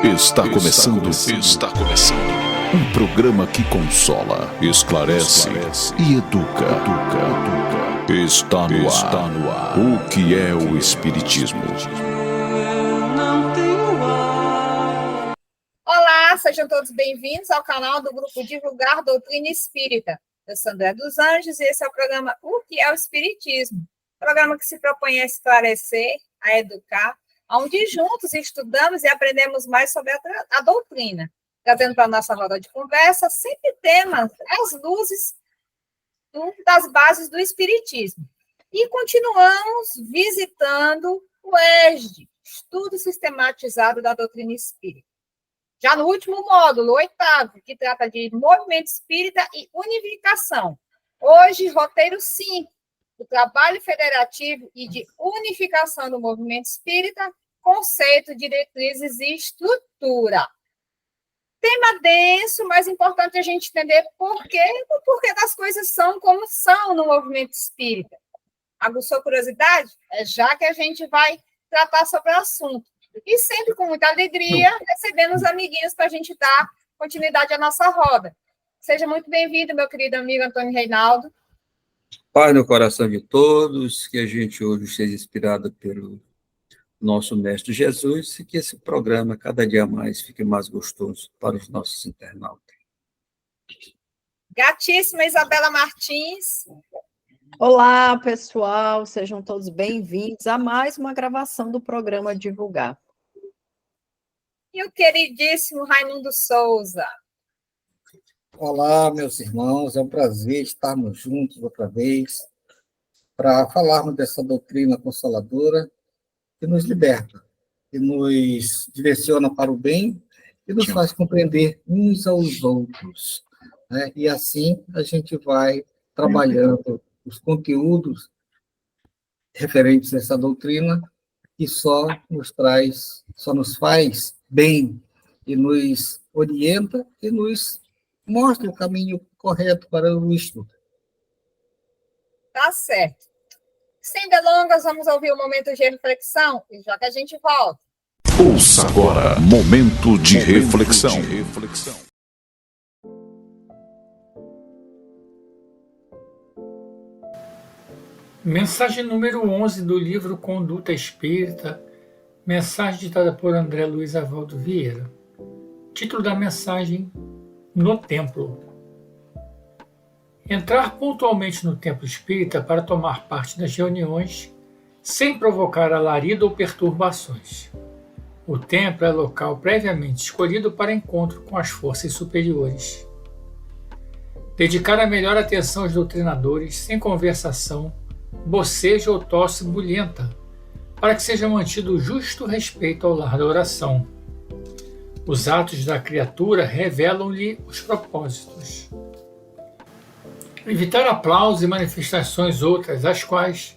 Está começando. Um programa que consola, esclarece e educa. Está no ar. O que é o Espiritismo? Olá, sejam todos bem-vindos ao canal do Grupo Divulgar Doutrina Espírita. Eu sou André dos Anjos e esse é o programa O que é o Espiritismo? Programa que se propõe a esclarecer, a educar, onde juntos estudamos e aprendemos mais sobre a doutrina, trazendo para a nossa roda de conversa sempre temas, as luzes das bases do Espiritismo. E continuamos visitando o ESD, Estudo Sistematizado da Doutrina Espírita. Já no último módulo, 8º, que trata de movimento espírita e unificação. Hoje, roteiro 5, o trabalho federativo e de unificação do movimento espírita, conceito, diretrizes e estrutura. Tema denso, mas importante a gente entender o porquê das coisas são como são no movimento espírita. Aguçou curiosidade? É já que a gente vai tratar sobre o assunto. E sempre com muita alegria, recebendo os amiguinhos para a gente dar continuidade à nossa roda. Seja muito bem-vindo, meu querido amigo Antônio Reinaldo. Pai no coração de todos, que a gente hoje seja inspirado pelo nosso Mestre Jesus e que esse programa, cada dia mais, fique mais gostoso para os nossos internautas. Gatíssima Isabela Martins. Olá, pessoal, sejam todos bem-vindos a mais uma gravação do programa Divulgar. E o queridíssimo Raimundo Souza. Olá, meus irmãos, é um prazer estarmos juntos outra vez para falarmos dessa doutrina consoladora que nos liberta, que nos direciona para o bem e nos faz compreender uns aos outros, né? E assim a gente vai trabalhando os conteúdos referentes a essa doutrina que só nos faz bem e nos orienta e nos mostra o caminho correto para o estudo. Tá certo. Sem delongas, vamos ouvir o momento de reflexão, e já que a gente volta. Ouça agora, momento de reflexão. Mensagem número 11 do livro Conduta Espírita, mensagem ditada por André Luiz Avaldo Vieira. Título da mensagem: No Templo. Entrar pontualmente no templo espírita para tomar parte das reuniões sem provocar alarido ou perturbações. O templo é local previamente escolhido para encontro com as forças superiores. Dedicar a melhor atenção aos doutrinadores sem conversação, bocejo ou tosse bulhenta, para que seja mantido o justo respeito ao lar da oração. Os atos da criatura revelam-lhe os propósitos. Evitar aplausos e manifestações outras, as quais,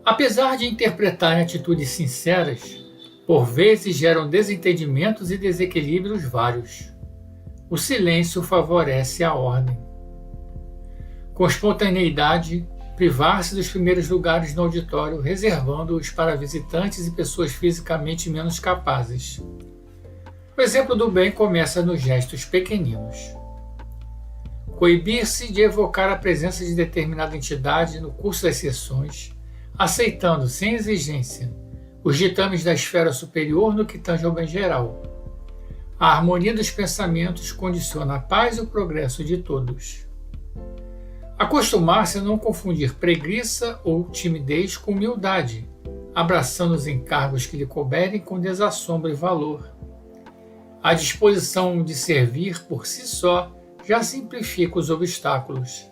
apesar de interpretarem atitudes sinceras, por vezes geram desentendimentos e desequilíbrios vários. O silêncio favorece a ordem. Com espontaneidade, privar-se dos primeiros lugares no auditório, reservando-os para visitantes e pessoas fisicamente menos capazes. O exemplo do bem começa nos gestos pequeninos. Coibir-se de evocar a presença de determinada entidade no curso das sessões, aceitando, sem exigência, os ditames da esfera superior no que tange ao bem geral. A harmonia dos pensamentos condiciona a paz e o progresso de todos. Acostumar-se a não confundir preguiça ou timidez com humildade, abraçando os encargos que lhe couberem com desassombro e valor. A disposição de servir por si só já simplifica os obstáculos.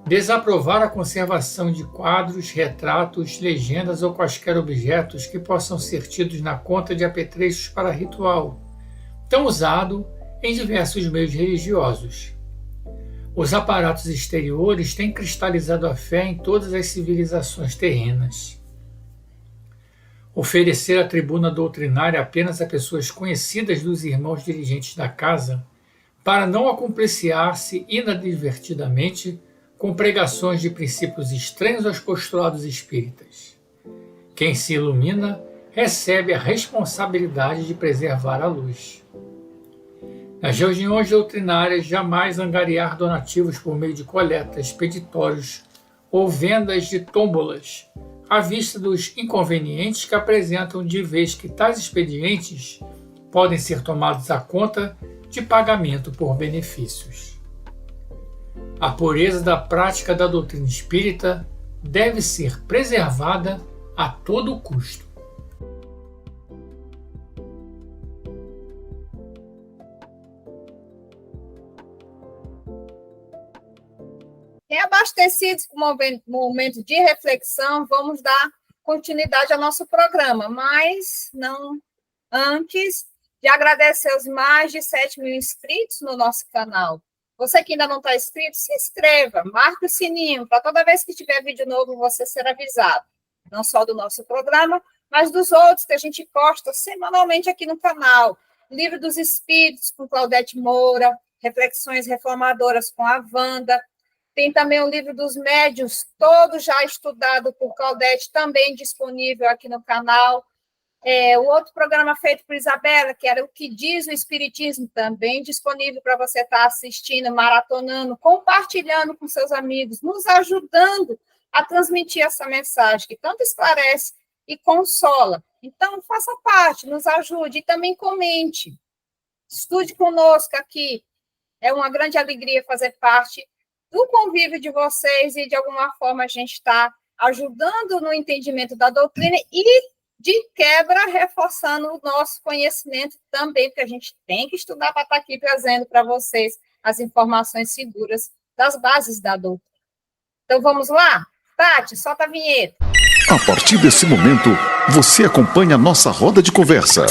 Desaprovar a conservação de quadros, retratos, legendas ou quaisquer objetos que possam ser tidos na conta de apetrechos para ritual, tão usado em diversos meios religiosos. Os aparatos exteriores têm cristalizado a fé em todas as civilizações terrenas. Oferecer a tribuna doutrinária apenas a pessoas conhecidas dos irmãos dirigentes da casa, para não acompliciar-se inadvertidamente com pregações de princípios estranhos aos postulados espíritas. Quem se ilumina recebe a responsabilidade de preservar a luz. Nas reuniões doutrinárias, jamais angariar donativos por meio de coletas, expeditórios ou vendas de tômbolas, à vista dos inconvenientes que apresentam, de vez que tais expedientes podem ser tomados à conta de pagamento por benefícios. A pureza da prática da doutrina espírita deve ser preservada a todo custo. Reabastecidos com o momento de reflexão, vamos dar continuidade ao nosso programa, mas não antes de agradecer os mais de 7 mil inscritos no nosso canal. Você que ainda não está inscrito, se inscreva, marque o sininho, para toda vez que tiver vídeo novo, você ser avisado. Não só do nosso programa, mas dos outros que a gente posta semanalmente aqui no canal. Livro dos Espíritos, com Claudete Moura, Reflexões Reformadoras com a Wanda. Tem também o livro dos médiuns, todo já estudado por Claudete, também disponível aqui no canal. O outro programa feito por Isabela, que era O que Diz o Espiritismo, também disponível para você estar assistindo, maratonando, compartilhando com seus amigos, nos ajudando a transmitir essa mensagem que tanto esclarece e consola. Então, faça parte, nos ajude e também comente. Estude conosco aqui. É uma grande alegria fazer parte do convívio de vocês e, de alguma forma, a gente está ajudando no entendimento da doutrina e, de quebra, reforçando o nosso conhecimento também, porque a gente tem que estudar para estar aqui trazendo para vocês as informações seguras das bases da doutrina. Então, vamos lá? Tati, solta a vinheta. A partir desse momento, você acompanha a nossa roda de conversa.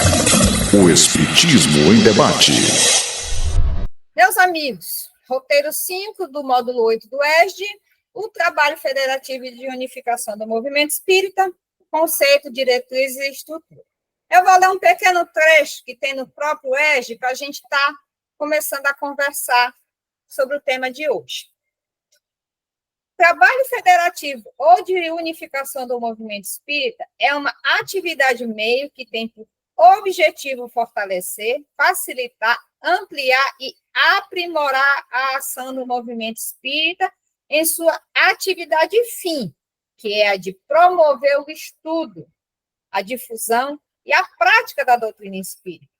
O Espiritismo em Debate. Meus amigos, roteiro 5 do módulo 8 do ESD, o trabalho federativo de unificação do movimento espírita, conceito, diretrizes e estrutura. Eu vou ler um pequeno trecho que tem no próprio ESD para a gente estar começando a conversar sobre o tema de hoje. Trabalho federativo ou de unificação do movimento espírita é uma atividade meio que tem por objetivo fortalecer, facilitar, ampliar e aprimorar a ação do movimento espírita em sua atividade fim, que é a de promover o estudo, a difusão e a prática da doutrina espírita.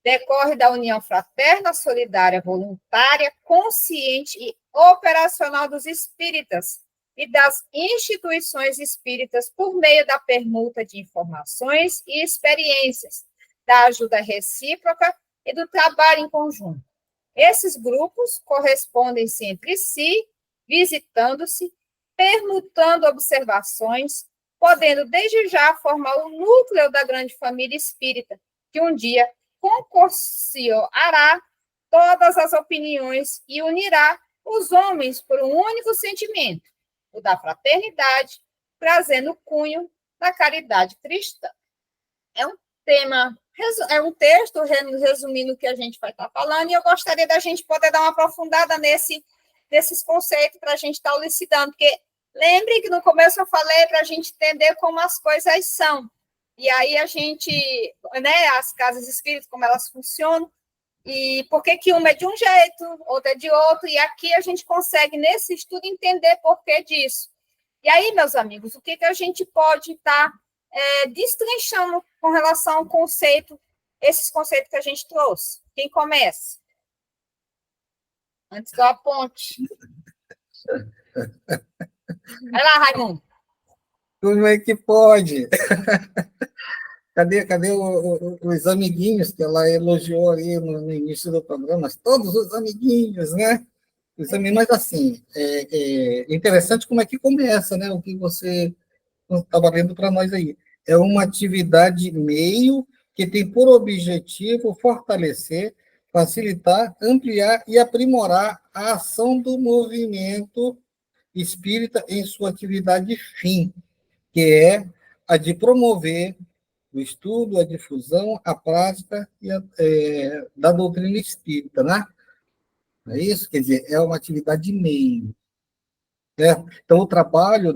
Decorre da união fraterna, solidária, voluntária, consciente e operacional dos espíritas e das instituições espíritas por meio da permuta de informações e experiências, da ajuda recíproca e do trabalho em conjunto. Esses grupos correspondem-se entre si, visitando-se, permutando observações, podendo desde já formar o núcleo da grande família espírita, que um dia concorciará todas as opiniões e unirá os homens por um único sentimento, o da fraternidade, trazendo o cunho da caridade cristã. É um texto resumindo o que a gente vai estar falando, e eu gostaria da gente poder dar uma aprofundada nesses conceitos para a gente estar elucidando, porque lembre que no começo eu falei para a gente entender como as coisas são, e aí a gente, né, as casas espíritas, como elas funcionam, e por que uma é de um jeito, outra é de outro, e aqui a gente consegue, nesse estudo, entender por que disso. E aí, meus amigos, o que a gente pode estar destrinchando com relação ao conceito, esses conceitos que a gente trouxe? Quem começa? Antes que eu aponte. Vai lá, Raimundo. Como é que pode? Cadê os amiguinhos que ela elogiou ali no início do programa? Todos os amiguinhos, né? Mas, assim, é interessante como é que começa, né? O que você estava vendo para nós aí. É uma atividade meio que tem por objetivo fortalecer, facilitar, ampliar e aprimorar a ação do movimento espírita em sua atividade fim, que é a de promover o estudo, a difusão, a prática da doutrina espírita, né? É isso? Quer dizer, é uma atividade meio. Certo? Então, o trabalho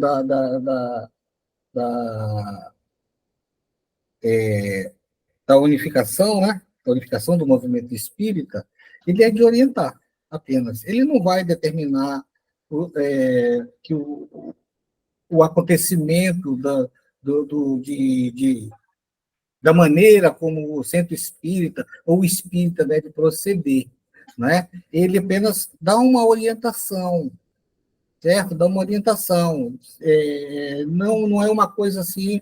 da unificação, né? Da unificação do movimento espírita, ele é de orientar apenas. Ele não vai determinar que o acontecimento da maneira como o centro espírita ou o espírita deve proceder, né? Ele apenas dá uma orientação, certo? Dá uma orientação. Não é uma coisa assim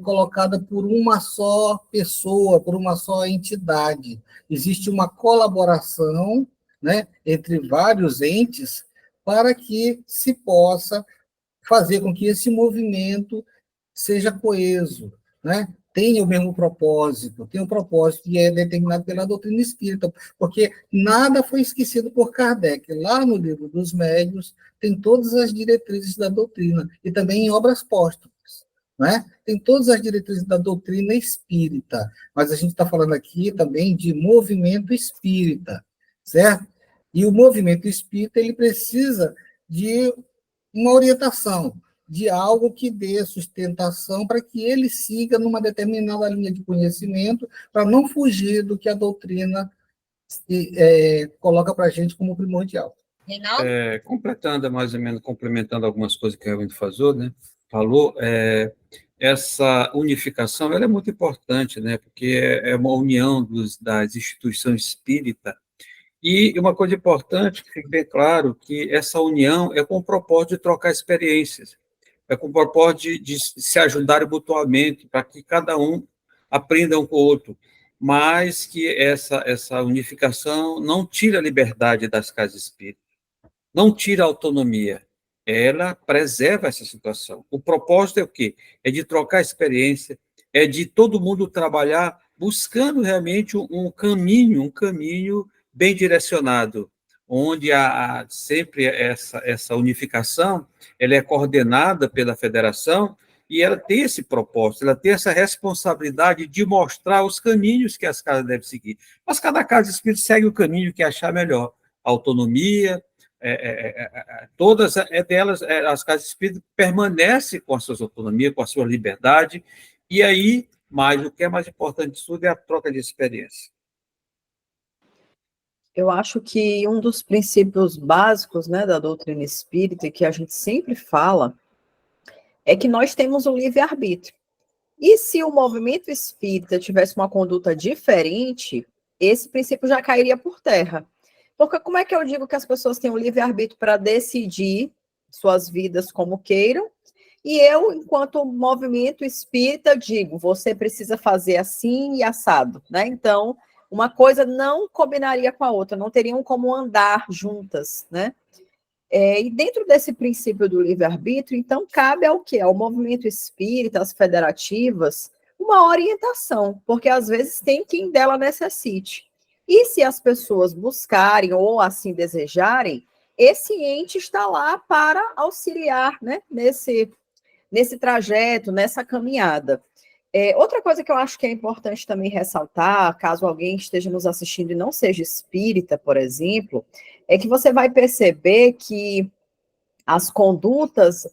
colocada por uma só pessoa, por uma só entidade. Existe uma colaboração, né, entre vários entes para que se possa fazer com que esse movimento seja coeso, né? Tenha o mesmo propósito, tem um propósito que é determinado pela doutrina espírita, porque nada foi esquecido por Kardec. Lá no Livro dos Médiuns tem todas as diretrizes da doutrina, e também em obras póstumas, né? Tem todas as diretrizes da doutrina espírita, mas a gente está falando aqui também de movimento espírita, certo? E o movimento espírita, ele precisa de uma orientação, de algo que dê sustentação para que ele siga numa determinada linha de conhecimento, para não fugir do que a doutrina coloca para a gente como primordial. Completando, mais ou menos, complementando algumas coisas que a Elvin falou, essa unificação ela é muito importante, né, porque é uma união das instituições espíritas. E uma coisa importante, que fique bem claro, que essa união é com o propósito de trocar experiências, é com o propósito de se ajudar mutuamente, para que cada um aprenda um com o outro, mas que essa unificação não tira a liberdade das casas espíritas, não tira a autonomia, ela preserva essa situação. O propósito é o quê? É de trocar experiência, é de todo mundo trabalhar buscando realmente um caminho bem direcionado, onde há sempre essa unificação, ela é coordenada pela federação e ela tem esse propósito, ela tem essa responsabilidade de mostrar os caminhos que as casas devem seguir. Mas cada casa espírita segue o caminho que achar melhor. A autonomia, todas delas, as casas espíritas permanecem com as suas autonomias, com a sua liberdade, e aí, o que é mais importante de tudo é a troca de experiência. Eu acho que um dos princípios básicos, né, da doutrina espírita, que a gente sempre fala, é que nós temos o livre-arbítrio. E se o movimento espírita tivesse uma conduta diferente, esse princípio já cairia por terra. Porque como é que eu digo que as pessoas têm o livre-arbítrio para decidir suas vidas como queiram, e eu, enquanto movimento espírita, digo, você precisa fazer assim e assado, né? Então, uma coisa não combinaria com a outra, não teriam como andar juntas, né? E dentro desse princípio do livre-arbítrio, então, cabe ao quê? Ao movimento espírita, às federativas, uma orientação, porque às vezes tem quem dela necessite. E se as pessoas buscarem ou assim desejarem, esse ente está lá para auxiliar, né, nesse trajeto, nessa caminhada. Outra coisa que eu acho que é importante também ressaltar, caso alguém esteja nos assistindo e não seja espírita, por exemplo, é que você vai perceber que as condutas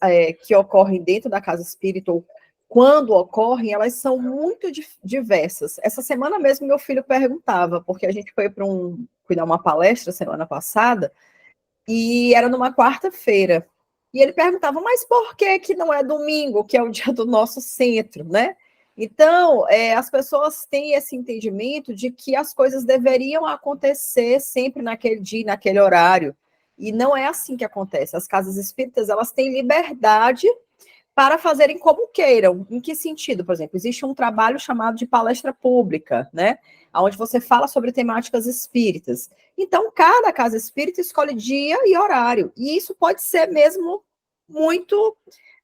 que ocorrem dentro da casa espírita, ou quando ocorrem, elas são muito diversas. Essa semana mesmo meu filho perguntava, porque a gente foi fui dar uma palestra semana passada, e era numa quarta-feira. E ele perguntava, mas por que não é domingo, que é o dia do nosso centro, né? Então, as pessoas têm esse entendimento de que as coisas deveriam acontecer sempre naquele dia, naquele horário. E não é assim que acontece. As casas espíritas, elas têm liberdade para fazerem como queiram. Em que sentido? Por exemplo, existe um trabalho chamado de palestra pública, né? Onde você fala sobre temáticas espíritas. Então, cada casa espírita escolhe dia e horário. E isso pode ser mesmo muito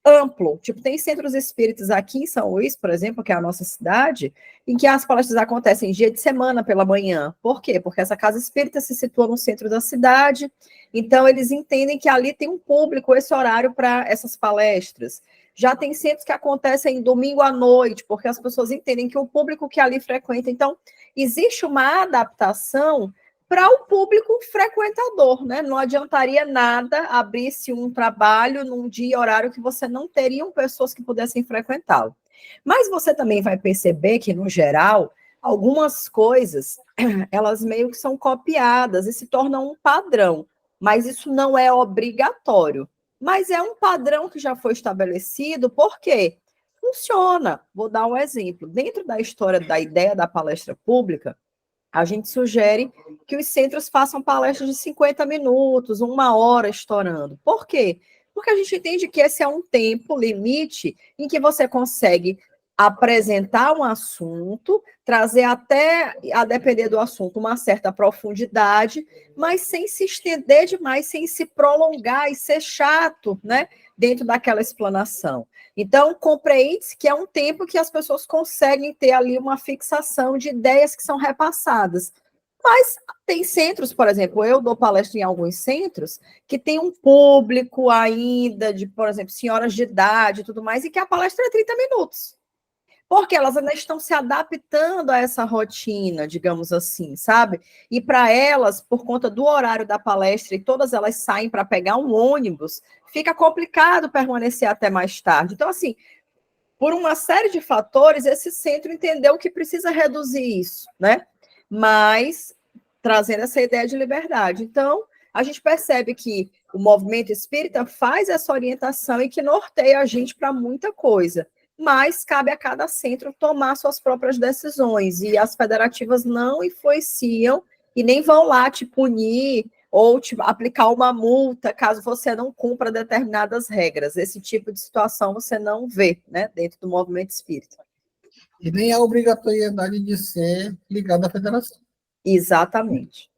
amplo. Tipo, tem centros espíritas aqui em São Luís, por exemplo, que é a nossa cidade, em que as palestras acontecem dia de semana pela manhã. Por quê? Porque essa casa espírita se situa no centro da cidade, então eles entendem que ali tem um público, esse horário para essas palestras. Já tem centros que acontecem domingo à noite, porque as pessoas entendem que o público que ali frequenta. Então, existe uma adaptação para o público frequentador, né? Não adiantaria nada abrir-se um trabalho num dia e horário que você não teriam pessoas que pudessem frequentá-lo. Mas você também vai perceber que, no geral, algumas coisas, elas meio que são copiadas e se tornam um padrão, mas isso não é obrigatório. Mas é um padrão que já foi estabelecido, por quê? Funciona. Vou dar um exemplo. Dentro da história da ideia da palestra pública, a gente sugere que os centros façam palestras de 50 minutos, 1 hora estourando. Por quê? Porque a gente entende que esse é um tempo limite em que você consegue apresentar um assunto, trazer até, a depender do assunto, uma certa profundidade, mas sem se estender demais, sem se prolongar e ser chato, né, dentro daquela explanação. Então, compreende-se que é um tempo que as pessoas conseguem ter ali uma fixação de ideias que são repassadas. Mas tem centros, por exemplo, eu dou palestra em alguns centros que tem um público ainda de, por exemplo, senhoras de idade e tudo mais, e que a palestra é 30 minutos. Porque elas ainda estão se adaptando a essa rotina, digamos assim, sabe? E para elas, por conta do horário da palestra, e todas elas saem para pegar um ônibus, fica complicado permanecer até mais tarde. Então, assim, por uma série de fatores, esse centro entendeu que precisa reduzir isso, né? Mas trazendo essa ideia de liberdade. Então, a gente percebe que o movimento espírita faz essa orientação e que norteia a gente para muita coisa. Mas cabe a cada centro tomar suas próprias decisões, e as federativas não influenciam e nem vão lá te punir ou te aplicar uma multa caso você não cumpra determinadas regras. Esse tipo de situação você não vê, né, dentro do movimento espírita. E nem a obrigatoriedade de ser ligado à federação. Exatamente.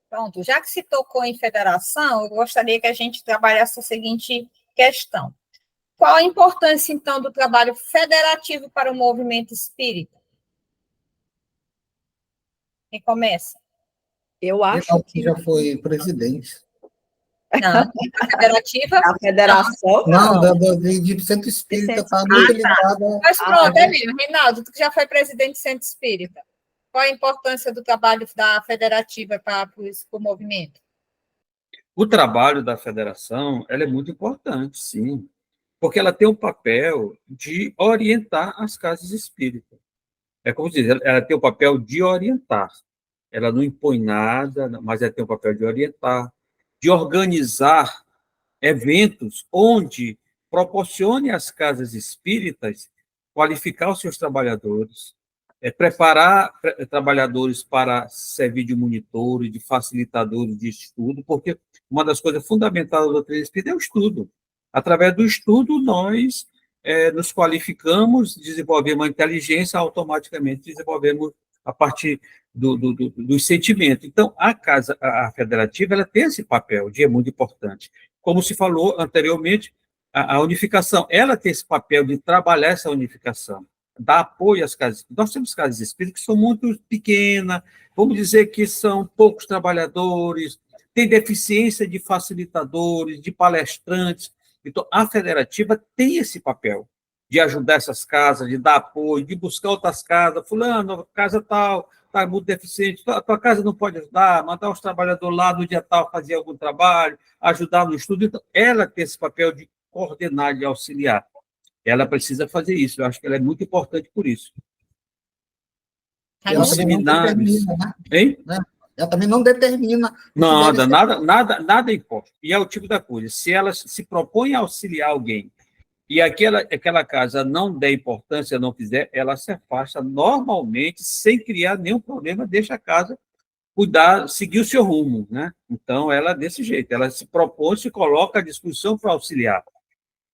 Pronto, já que se tocou em federação, eu gostaria que a gente trabalhasse a seguinte questão. Qual a importância, então, do trabalho federativo para o movimento espírita? Quem começa? Eu acho que já foi presidente. Não, a federativa... a federação, Não, de centro espírita está muito ligada... Mas pronto, é mesmo. Reinaldo, tu que já foi presidente do centro espírita. Qual a importância do trabalho da federativa para o movimento? O trabalho da federação, ela é muito importante, sim, porque ela tem o papel de orientar as casas espíritas. É como diz, ela tem o papel de orientar. Ela não impõe nada, mas ela tem o papel de orientar, de organizar eventos onde proporcione às casas espíritas qualificar os seus trabalhadores, preparar trabalhadores para servir de monitores, de facilitadores de estudo, porque uma das coisas fundamentais da doutrina espírita é o estudo. Através do estudo, nós nos qualificamos, desenvolvemos a inteligência, automaticamente desenvolvemos a partir dos sentimentos. Então, a federativa, ela tem esse papel, é muito importante. Como se falou anteriormente, a unificação, ela tem esse papel de trabalhar essa unificação, dar apoio às casas. Nós temos casas espíritas que são muito pequenas, vamos dizer que são poucos trabalhadores, tem deficiência de facilitadores, de palestrantes. Então, a federativa tem esse papel de ajudar essas casas, de dar apoio, de buscar outras casas. Fulano, casa tal, está muito deficiente, a tua casa não pode ajudar, mandar os trabalhadores lá no dia tal fazer algum trabalho, ajudar no estudo. Então, ela tem esse papel de coordenar, de auxiliar. Ela precisa fazer isso. Eu acho que ela é muito importante por isso. Ela seminários, né? Hein? Ela também não determina. Nada imposto. E é o tipo da coisa. Se ela se propõe a auxiliar alguém e aquela casa não der importância, não fizer, ela se afasta normalmente, sem criar nenhum problema, deixa a casa cuidar, seguir o seu rumo, né? Então, ela desse jeito, ela se propõe, se coloca à disposição para auxiliar.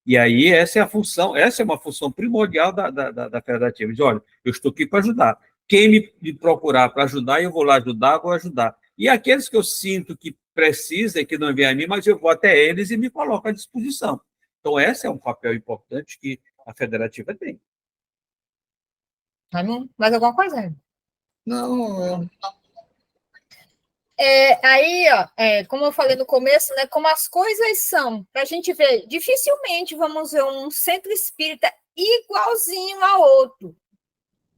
E aí, essa é uma função primordial da federativa. Diz, olha, eu estou aqui para ajudar. Quem me procurar para ajudar, eu vou lá ajudar, vou ajudar. E aqueles que eu sinto que precisam, que não vêm a mim, mas eu vou até eles e me coloco à disposição. Então, esse é um papel importante que a federativa tem. Mais alguma coisa? Não. Aí, como eu falei no começo, né, como as coisas são, para a gente ver, dificilmente vamos ver um centro espírita igualzinho ao outro.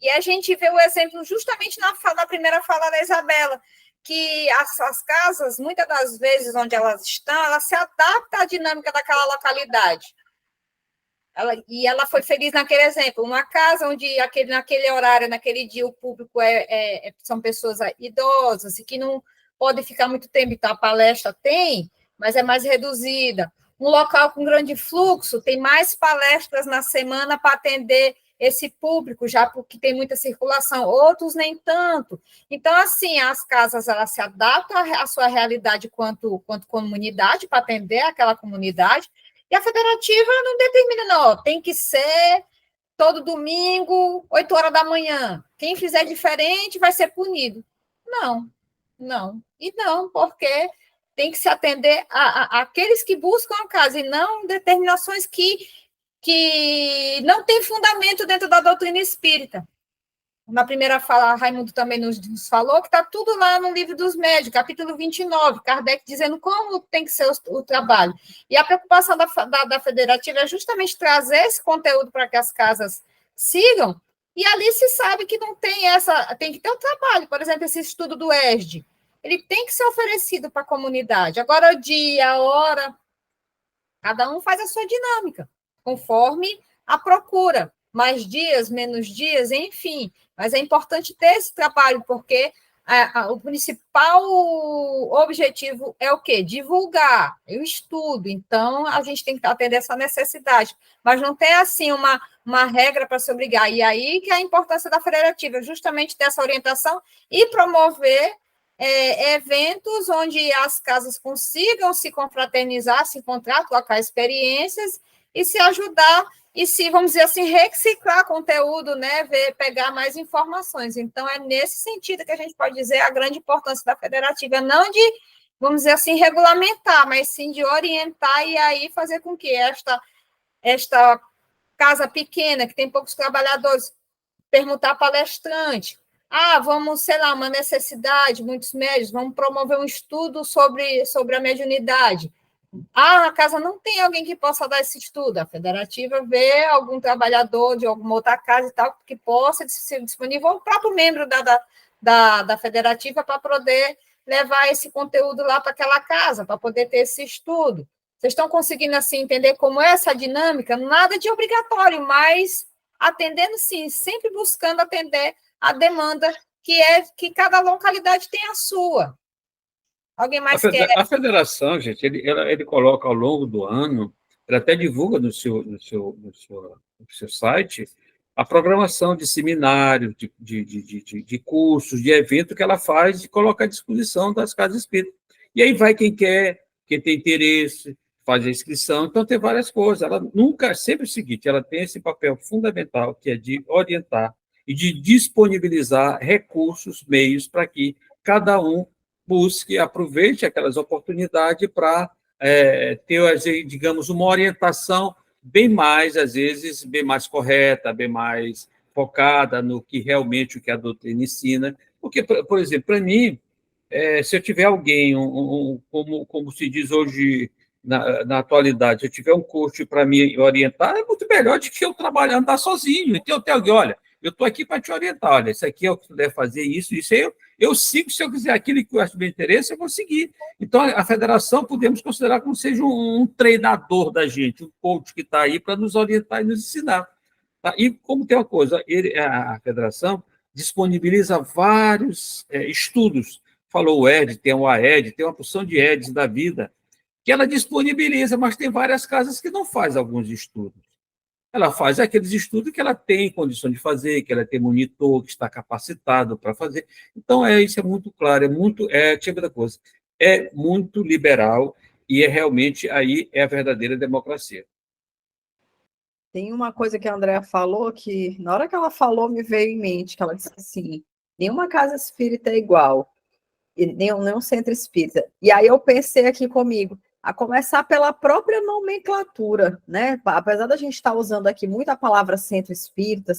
E a gente vê o exemplo justamente na primeira fala da Isabela, que as casas, muitas das vezes onde elas estão, elas se adaptam à dinâmica daquela localidade. Ela foi feliz naquele exemplo, uma casa onde naquele horário, naquele dia, o público são pessoas idosas e que não podem ficar muito tempo, então a palestra tem, mas é mais reduzida. Um local com grande fluxo, tem mais palestras na semana para atender esse público, já porque tem muita circulação, outros nem tanto. Então, assim, as casas elas se adaptam à sua realidade quanto comunidade, para atender aquela comunidade, e a federativa não determina, não, tem que ser todo domingo, 8 horas da manhã. Quem fizer diferente vai ser punido. Não. E não, porque tem que se atender àqueles que buscam a casa, e não determinações que não tem fundamento dentro da doutrina espírita. Na primeira fala, Raimundo também nos falou que está tudo lá no Livro dos Médiuns, capítulo 29, Kardec dizendo como tem que ser o trabalho. E a preocupação da federativa é justamente trazer esse conteúdo para que as casas sigam, e ali se sabe que não tem tem que ter o trabalho. Por exemplo, esse estudo do ESD, ele tem que ser oferecido para a comunidade. Agora, o dia, a hora, cada um faz a sua dinâmica, conforme a procura. Mais dias, menos dias, enfim. Mas é importante ter esse trabalho, porque o principal objetivo é o quê? Divulgar, o estudo. Então, a gente tem que atender essa necessidade. Mas não tem, assim, uma regra para se obrigar. E aí que é a importância da federativa, justamente dessa orientação e promover eventos onde as casas consigam se confraternizar, se encontrar, trocar experiências e se ajudar, e se, vamos dizer assim, reciclar conteúdo, né, pegar mais informações. Então, é nesse sentido que a gente pode dizer a grande importância da federativa, não de, vamos dizer assim, regulamentar, mas sim de orientar e aí fazer com que esta casa pequena, que tem poucos trabalhadores, permutar palestrante, vamos, sei lá, uma necessidade, muitos médios, vamos promover um estudo sobre a mediunidade. A casa não tem alguém que possa dar esse estudo. A federativa vê algum trabalhador de alguma outra casa e tal, que possa ser disponível, o próprio membro da federativa, para poder levar esse conteúdo lá para aquela casa, para poder ter esse estudo. Vocês estão conseguindo, assim, entender como é essa dinâmica? Nada de obrigatório, mas atendendo, sim, sempre buscando atender a demanda que cada localidade tem a sua. Alguém mais quer? A federação, gente, ele coloca ao longo do ano, ele até divulga no seu site a programação de seminários, de cursos, de eventos que ela faz e coloca à disposição das casas espíritas. E aí vai quem quer, quem tem interesse, faz a inscrição. Então, tem várias coisas. Ela nunca, sempre o seguinte, ela tem esse papel fundamental, que é de orientar e de disponibilizar recursos, meios, para que cada um busque, aproveite aquelas oportunidades para ter, digamos, uma orientação bem mais, às vezes, bem mais correta, bem mais focada no que realmente o que a doutrina ensina. Porque, por exemplo, para mim, se eu tiver alguém, como se diz hoje na atualidade, se eu tiver um coach para me orientar, é muito melhor do que eu trabalhando, andar sozinho. Então, eu tenho alguém, olha, eu estou aqui para te orientar, olha, isso aqui é o que tu deve fazer, isso aí eu sigo, se eu quiser aquilo que eu acho de meu interesse, eu vou seguir. Então, a federação podemos considerar como seja um treinador da gente, um coach que está aí para nos orientar e nos ensinar. Tá? E como tem uma coisa, a federação disponibiliza vários estudos, falou o ED, tem o AED, tem uma porção de EDs da vida, que ela disponibiliza, mas tem várias casas que não faz alguns estudos. Ela faz aqueles estudos que ela tem condição de fazer, que ela tem monitor, que está capacitado para fazer. Então, isso é muito claro, tipo da coisa, é muito liberal e realmente aí é a verdadeira democracia. Tem uma coisa que a Andrea falou que, na hora que ela falou, me veio em mente, que ela disse assim, nenhuma casa espírita é igual, nenhum centro espírita. E aí eu pensei aqui comigo, a começar pela própria nomenclatura, né? Apesar da gente estar usando aqui muito a palavra centro espírita,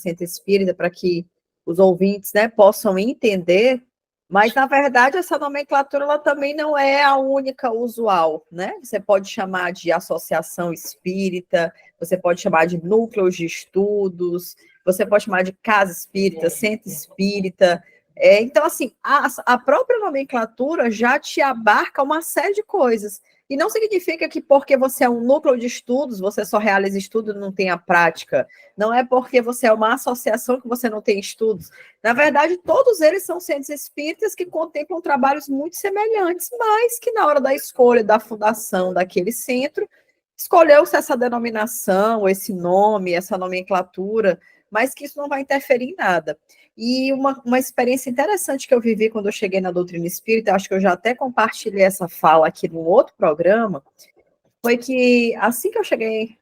para que os ouvintes, né, possam entender, mas, na verdade, essa nomenclatura ela também não é a única usual, né? Você pode chamar de associação espírita, você pode chamar de núcleos de estudos, você pode chamar de casa espírita, centro espírita. Então, assim, a própria nomenclatura já te abarca uma série de coisas. E não significa que porque você é um núcleo de estudos, você só realiza estudo e não tem a prática. Não é porque você é uma associação que você não tem estudos. Na verdade, todos eles são centros espíritas que contemplam trabalhos muito semelhantes, mas que na hora da escolha da fundação daquele centro, escolheu-se essa denominação, esse nome, essa nomenclatura, mas que isso não vai interferir em nada. E uma experiência interessante que eu vivi quando eu cheguei na doutrina espírita, acho que eu já até compartilhei essa fala aqui num outro programa, foi que assim que eu cheguei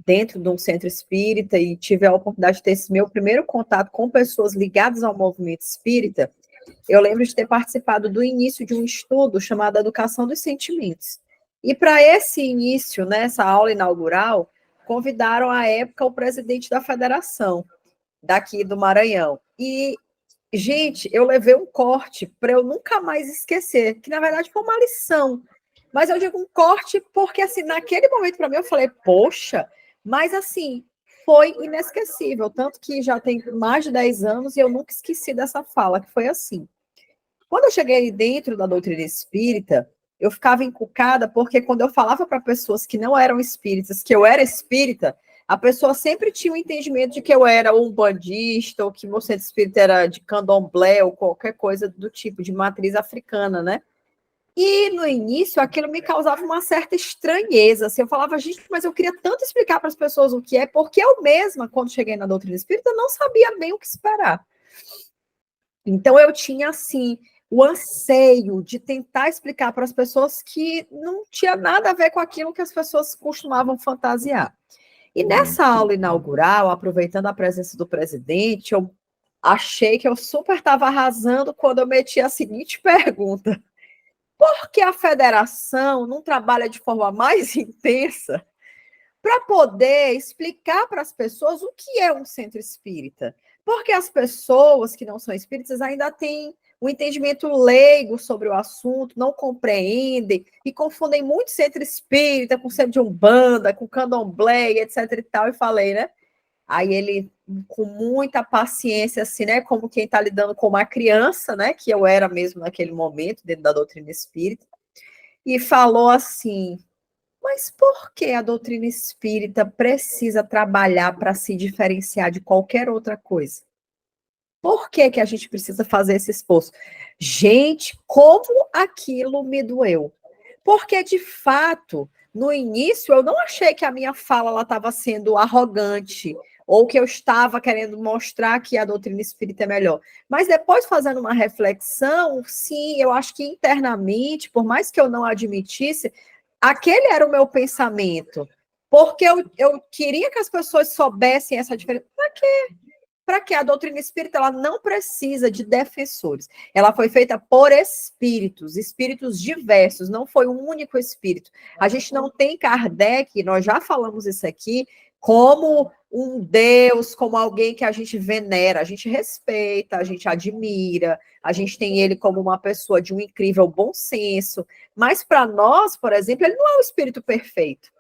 dentro de um centro espírita e tive a oportunidade de ter esse meu primeiro contato com pessoas ligadas ao movimento espírita, eu lembro de ter participado do início de um estudo chamado Educação dos Sentimentos. E para esse início, nessa aula inaugural, convidaram à época o presidente da federação, daqui do Maranhão. E, gente, eu levei um corte para eu nunca mais esquecer, que na verdade foi uma lição. Mas eu digo um corte porque, assim, naquele momento para mim eu falei, poxa, mas assim, foi inesquecível. Tanto que já tem mais de 10 anos e eu nunca esqueci dessa fala, que foi assim. Quando eu cheguei dentro da doutrina espírita, eu ficava encucada porque quando eu falava para pessoas que não eram espíritas, que eu era espírita, a pessoa sempre tinha o entendimento de que eu era um bandista, ou que meu centro espírita era de candomblé, ou qualquer coisa do tipo, de matriz africana, né? E no início aquilo me causava uma certa estranheza. Assim, eu falava, gente, mas eu queria tanto explicar para as pessoas o que é, porque eu mesma, quando cheguei na doutrina espírita, não sabia bem o que esperar. Então eu tinha, assim, o anseio de tentar explicar para as pessoas que não tinha nada a ver com aquilo que as pessoas costumavam fantasiar. E nessa aula inaugural, aproveitando a presença do presidente, eu achei que eu super estava arrasando quando eu meti a seguinte pergunta: por que a federação não trabalha de forma mais intensa para poder explicar para as pessoas o que é um centro espírita? Porque as pessoas que não são espíritas ainda têm um entendimento leigo sobre o assunto, não compreendem e confundem muito centro espírita com centro de umbanda, com candomblé, etc e tal, e falei, né? Aí ele, com muita paciência, assim, né, como quem está lidando com uma criança, né, que eu era mesmo naquele momento, dentro da doutrina espírita, e falou assim, mas por que a doutrina espírita precisa trabalhar para se diferenciar de qualquer outra coisa? Por que que a gente precisa fazer esse esforço? Gente, como aquilo me doeu. Porque, de fato, no início, eu não achei que a minha fala estava sendo arrogante ou que eu estava querendo mostrar que a doutrina espírita é melhor. Mas depois, fazendo uma reflexão, sim, eu acho que internamente, por mais que eu não admitisse, aquele era o meu pensamento. Porque eu queria que as pessoas soubessem essa diferença. Para quê? Para que a doutrina espírita ela não precisa de defensores. Ela foi feita por espíritos diversos, não foi um único espírito. A gente não tem Kardec, nós já falamos isso aqui, como um Deus, como alguém que a gente venera, a gente respeita, a gente admira, a gente tem ele como uma pessoa de um incrível bom senso, mas para nós, por exemplo, ele não é um espírito perfeito.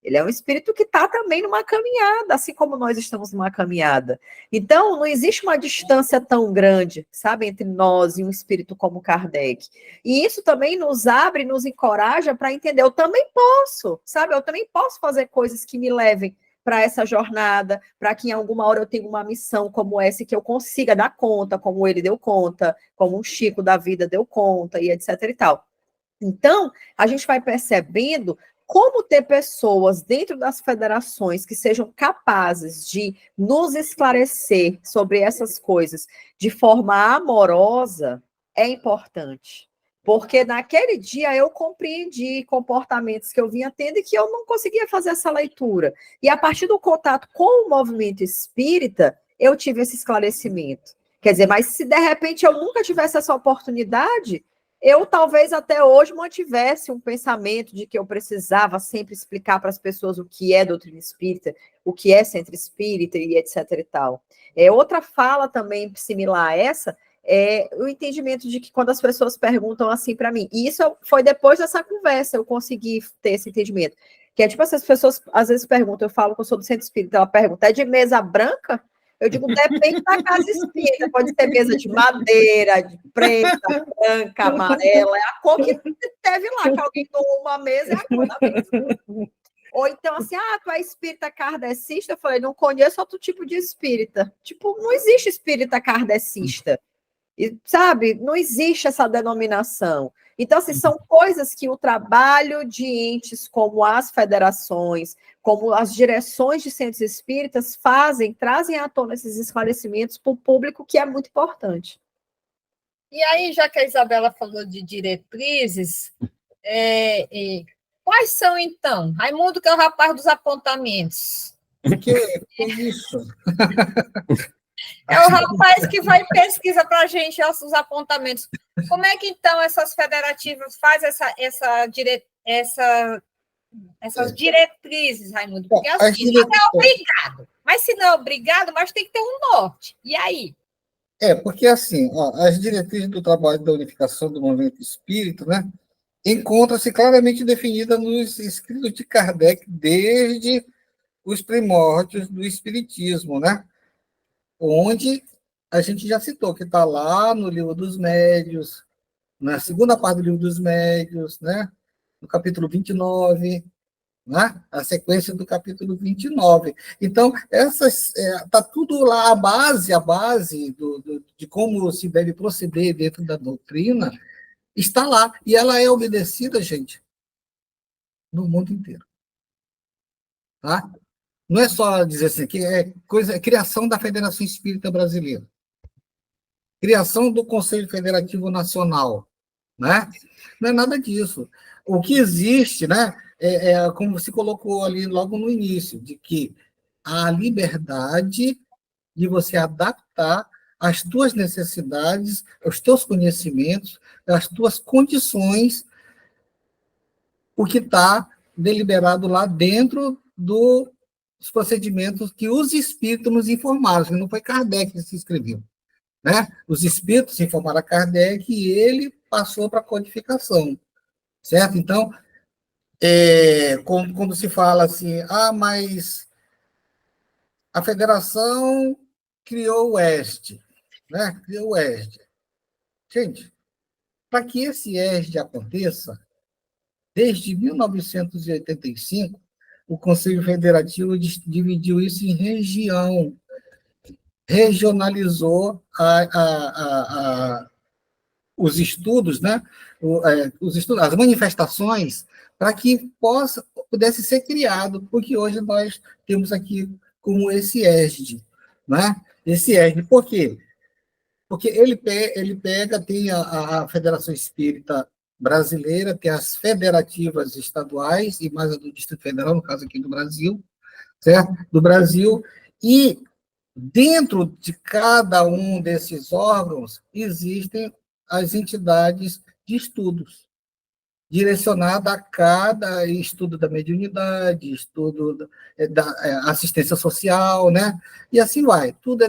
Ele é um espírito que está também numa caminhada, assim como nós estamos numa caminhada. Então, não existe uma distância tão grande, sabe, entre nós e um espírito como Kardec. E isso também nos abre, nos encoraja para entender, eu também posso, sabe, eu também posso fazer coisas que me levem para essa jornada, para que em alguma hora eu tenha uma missão como essa, que eu consiga dar conta, como ele deu conta, como um Chico da vida deu conta, e etc e tal. Então, a gente vai percebendo como ter pessoas dentro das federações que sejam capazes de nos esclarecer sobre essas coisas de forma amorosa é importante. Porque naquele dia eu compreendi comportamentos que eu vinha tendo e que eu não conseguia fazer essa leitura. E a partir do contato com o movimento espírita, eu tive esse esclarecimento. Quer dizer, mas se de repente eu nunca tivesse essa oportunidade, eu talvez até hoje mantivesse um pensamento de que eu precisava sempre explicar para as pessoas o que é doutrina espírita, o que é centro espírita e etc e tal. Outra fala também similar a essa é o entendimento de que quando as pessoas perguntam assim para mim, e isso foi depois dessa conversa, eu consegui ter esse entendimento, que é tipo, essas pessoas às vezes perguntam, eu falo que eu sou do centro espírita, ela pergunta, é de mesa branca? Eu digo, depende da casa espírita, pode ser mesa de madeira, de preta, branca, amarela, é a cor que teve lá, que alguém tomou uma mesa, é a cor da mesa. Ou então, assim, tu é espírita kardecista? Eu falei, não conheço outro tipo de espírita. Tipo, não existe espírita kardecista. E, sabe, não existe essa denominação. Então, assim, são coisas que o trabalho de entes como as federações, como as direções de centros espíritas trazem à tona esses esclarecimentos para o público, que é muito importante. E aí, já que a Isabela falou de diretrizes, quais são, então? Raimundo, que é o rapaz dos apontamentos. Que é isso? É o rapaz que vai e pesquisa para a gente os apontamentos. Como é que, então, essas federativas fazem essas diretrizes, Raimundo? Porque, assim, não é obrigado. Mas se não é obrigado, mas tem que ter um norte. E aí? Porque, assim, as diretrizes do trabalho da unificação do movimento espírita, né, encontram-se claramente definida nos escritos de Kardec desde os primórdios do espiritismo, né, onde a gente já citou, que está lá no Livro dos Médiuns, na segunda parte do Livro dos Médiuns, né, no capítulo 29, né, a sequência do capítulo 29. Então, está tudo lá, a base de como se deve proceder dentro da doutrina, está lá, e ela é obedecida, gente, no mundo inteiro. Tá? Não é só dizer assim, que é criação da Federação Espírita Brasileira, criação do Conselho Federativo Nacional, né? Não é nada disso. O que existe, né, como você colocou ali logo no início, de que a liberdade de você adaptar as tuas necessidades, os teus conhecimentos, as tuas condições, o que está deliberado lá dentro dos procedimentos que os espíritos nos informaram, que não foi Kardec que se escreveu. Né? Os espíritos informaram a Kardec e ele passou para a codificação, certo? Então, quando se fala assim, mas a federação criou o ESD, né? Criou o ESD. Gente, para que esse ESD aconteça, desde 1985, o Conselho Federativo dividiu isso em região, regionalizou os estudos, né? Os estudos, as manifestações, para que pudesse ser criado o que hoje nós temos aqui como esse ESD. Né? Esse ESD, por quê? Porque ele pega, tem a Federação Espírita Brasileira, tem as federativas estaduais, e mais a do Distrito Federal, no caso aqui do Brasil, certo? Do Brasil, e dentro de cada um desses órgãos existem as entidades de estudos, direcionada a cada estudo da mediunidade, estudo da assistência social, né? E assim vai. Tudo é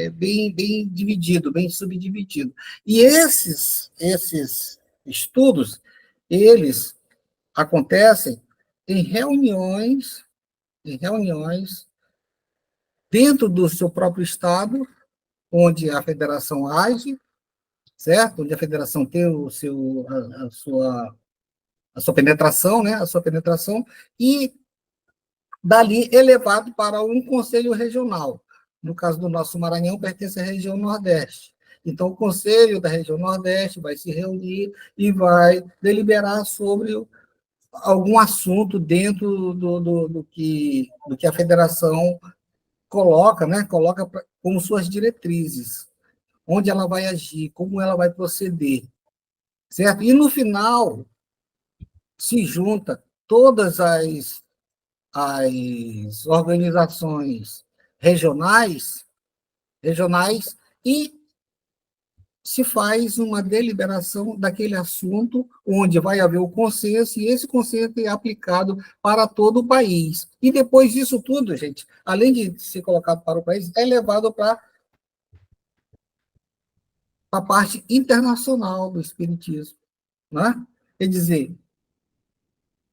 bem dividido, bem subdividido. E esses estudos, eles acontecem em reuniões dentro do seu próprio estado, onde a federação age, certo? Onde a federação tem a sua penetração, né? A sua penetração, e dali elevado para um conselho regional. No caso do nosso Maranhão, pertence à região Nordeste. Então, o conselho da região Nordeste vai se reunir e vai deliberar sobre algum assunto dentro do que a federação coloca, né? Coloca como suas diretrizes, onde ela vai agir, como ela vai proceder, certo? E no final se junta todas as organizações regionais e se faz uma deliberação daquele assunto, onde vai haver o consenso, e esse consenso é aplicado para todo o país. E depois disso tudo, gente, além de ser colocado para o país, é levado para a parte internacional do espiritismo. Né? Quer dizer,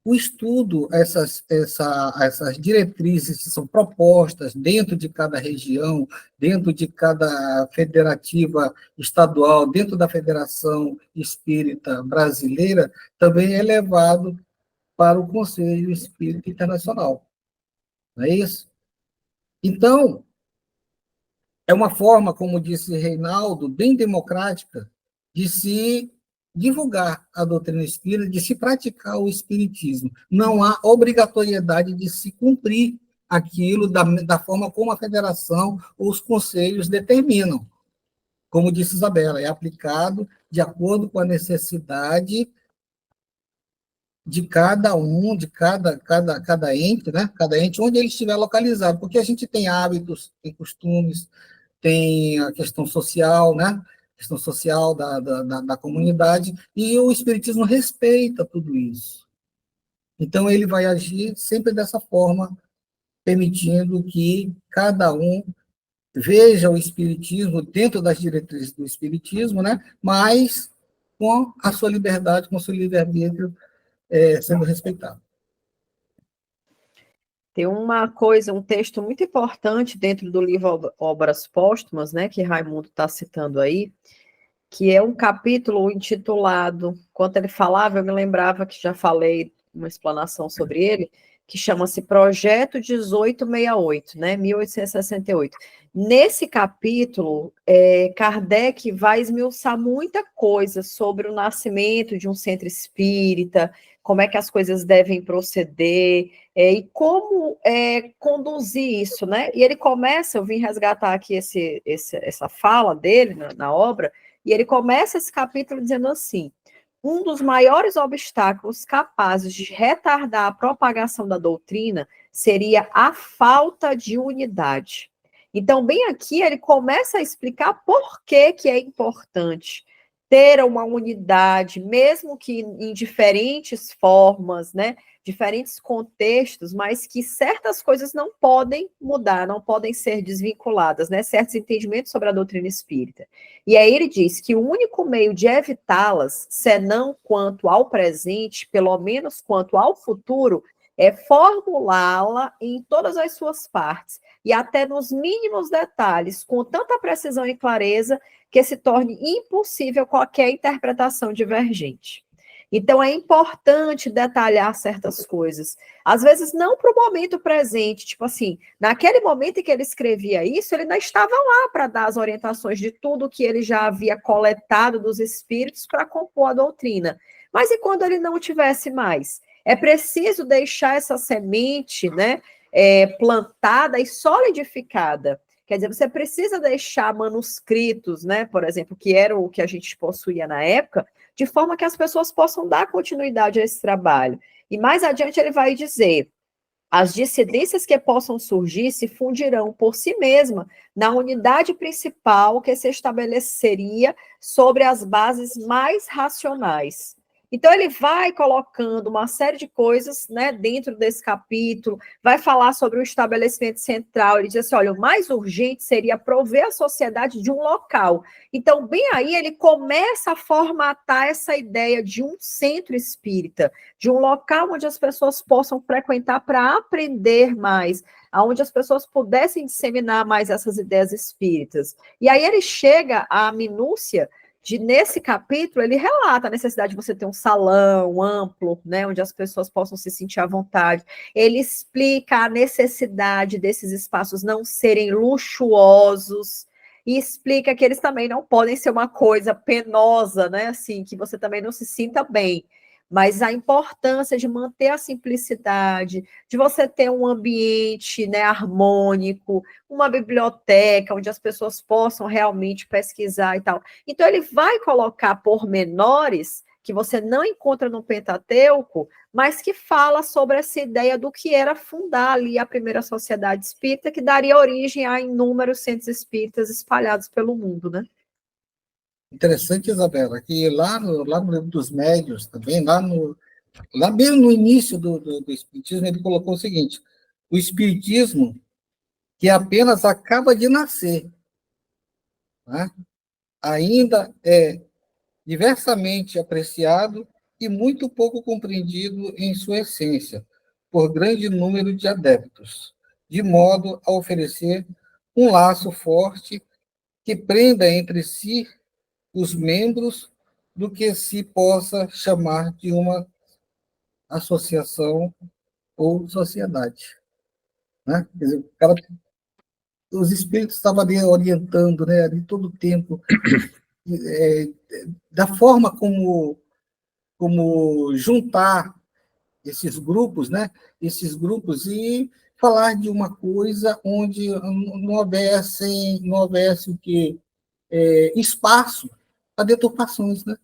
o estudo, essas diretrizes que são propostas dentro de cada região, dentro de cada federativa estadual, dentro da Federação Espírita Brasileira, também é levado para o Conselho Espírita Internacional. Não é isso? Então, é uma forma, como disse Reinaldo, bem democrática de se divulgar a doutrina espírita, de se praticar o espiritismo. Não há obrigatoriedade de se cumprir aquilo da forma como a federação ou os conselhos determinam. Como disse Isabela, é aplicado de acordo com a necessidade de cada um, de cada ente, né? Cada ente, onde ele estiver localizado, porque a gente tem hábitos, tem costumes, tem a questão social, né? A questão social da comunidade, e o Espiritismo respeita tudo isso. Então, ele vai agir sempre dessa forma, permitindo que cada um veja o Espiritismo dentro das diretrizes do Espiritismo, né? Mas com a sua liberdade, com o seu livre-arbítrio sendo respeitado. Tem uma coisa, um texto muito importante dentro do livro Obras Póstumas, né, que Raimundo está citando aí, que é um capítulo intitulado, quando ele falava, eu me lembrava que já falei uma explanação sobre ele, que chama-se Projeto 1868, né, 1868. Nesse capítulo, Kardec vai esmiuçar muita coisa sobre o nascimento de um centro espírita, como é que as coisas devem proceder, e como conduzir isso, né? E ele começa, eu vim resgatar aqui essa fala dele na obra, e ele começa esse capítulo dizendo assim: um dos maiores obstáculos capazes de retardar a propagação da doutrina seria a falta de unidade. Então, bem aqui, ele começa a explicar por que é importante ter uma unidade, mesmo que em diferentes formas, né, diferentes contextos, mas que certas coisas não podem mudar, não podem ser desvinculadas, né, certos entendimentos sobre a doutrina espírita. E aí ele diz que o único meio de evitá-las, senão quanto ao presente, pelo menos quanto ao futuro, é formulá-la em todas as suas partes, e até nos mínimos detalhes, com tanta precisão e clareza, que se torne impossível qualquer interpretação divergente. Então, é importante detalhar certas coisas. Às vezes, não para o momento presente. Tipo assim, naquele momento em que ele escrevia isso, ele ainda estava lá para dar as orientações de tudo que ele já havia coletado dos espíritos para compor a doutrina. Mas e quando ele não tivesse mais? É preciso deixar essa semente, né, plantada e solidificada. Quer dizer, você precisa deixar manuscritos, né, por exemplo, que era o que a gente possuía na época, de forma que as pessoas possam dar continuidade a esse trabalho. E mais adiante ele vai dizer: as dissidências que possam surgir se fundirão por si mesma na unidade principal que se estabeleceria sobre as bases mais racionais. Então, ele vai colocando uma série de coisas, né, dentro desse capítulo, vai falar sobre o estabelecimento central, ele diz assim, olha, o mais urgente seria prover a sociedade de um local. Então, bem aí, ele começa a formatar essa ideia de um centro espírita, de um local onde as pessoas possam frequentar para aprender mais, onde as pessoas pudessem disseminar mais essas ideias espíritas. E aí ele chega à minúcia nesse capítulo, ele relata a necessidade de você ter um salão amplo, né, onde as pessoas possam se sentir à vontade. Ele explica a necessidade desses espaços não serem luxuosos e explica que eles também não podem ser uma coisa penosa, né, assim, que você também não se sinta bem. Mas a importância de manter a simplicidade, de você ter um ambiente, né, harmônico, uma biblioteca onde as pessoas possam realmente pesquisar e tal. Então, ele vai colocar pormenores que você não encontra no Pentateuco, mas que fala sobre essa ideia do que era fundar ali a primeira sociedade espírita, que daria origem a inúmeros centros espíritas espalhados pelo mundo, né? Interessante, Isabela, que lá no livro dos médiuns, também, lá mesmo no início do Espiritismo, ele colocou o seguinte: o Espiritismo, que apenas acaba de nascer, né, ainda é diversamente apreciado e muito pouco compreendido em sua essência, por grande número de adeptos, de modo a oferecer um laço forte que prenda entre si os membros do que se possa chamar de uma associação ou sociedade. Né? Quer dizer, os espíritos estavam ali orientando, né, ali todo o tempo, da forma como juntar esses grupos, né, e falar de uma coisa onde não houvesse o que espaço para deturpações, né?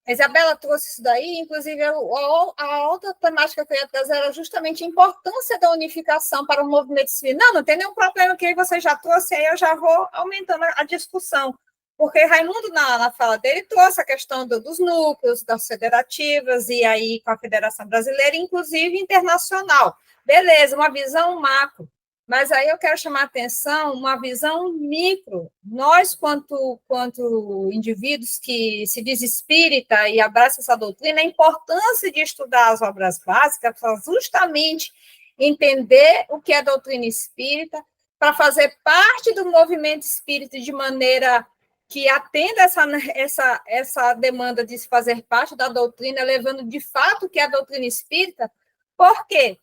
A Isabela trouxe isso daí, inclusive a outra temática que eu ia trazer era justamente a importância da unificação para o movimento espírita. Não tem nenhum problema que você já trouxe, aí eu já vou aumentando a discussão, porque Raimundo, na fala dele, trouxe a questão dos núcleos, das federativas, e aí com a Federação Brasileira, inclusive internacional. Beleza, uma visão macro. Mas aí eu quero chamar a atenção uma visão micro. Nós, quanto indivíduos que se diz espírita e abraçam essa doutrina, a importância de estudar as obras básicas para justamente entender o que é a doutrina espírita, para fazer parte do movimento espírita de maneira que atenda essa demanda de se fazer parte da doutrina, levando de fato o que é a doutrina espírita. Por quê?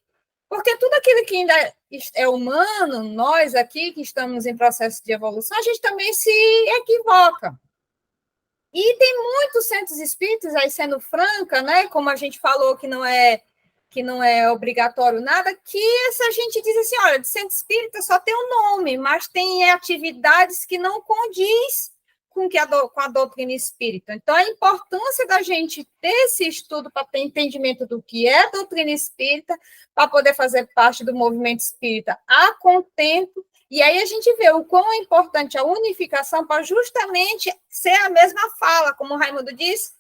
Porque tudo aquilo que ainda é humano, nós aqui que estamos em processo de evolução, a gente também se equivoca. E tem muitos centros espíritas, aí sendo franca, né, como a gente falou que não é obrigatório nada, que essa gente diz assim, olha, de centro espírita só tem um nome, mas tem atividades que não condiz com a doutrina espírita. Então, a importância da gente ter esse estudo para ter entendimento do que é a doutrina espírita, para poder fazer parte do movimento espírita a contento, e aí a gente vê o quão é importante a unificação para justamente ser a mesma fala, como o Raimundo disse,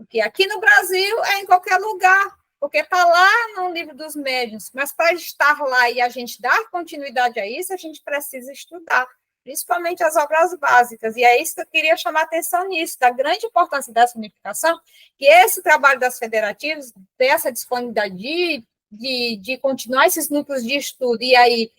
que aqui no Brasil é em qualquer lugar, porque está lá no livro dos médiuns, mas para estar lá e a gente dar continuidade a isso, a gente precisa estudar, principalmente as obras básicas, e é isso que eu queria chamar a atenção nisso, da grande importância dessa unificação, que esse trabalho das federativas, dessa disponibilidade de continuar esses núcleos de estudo, e aí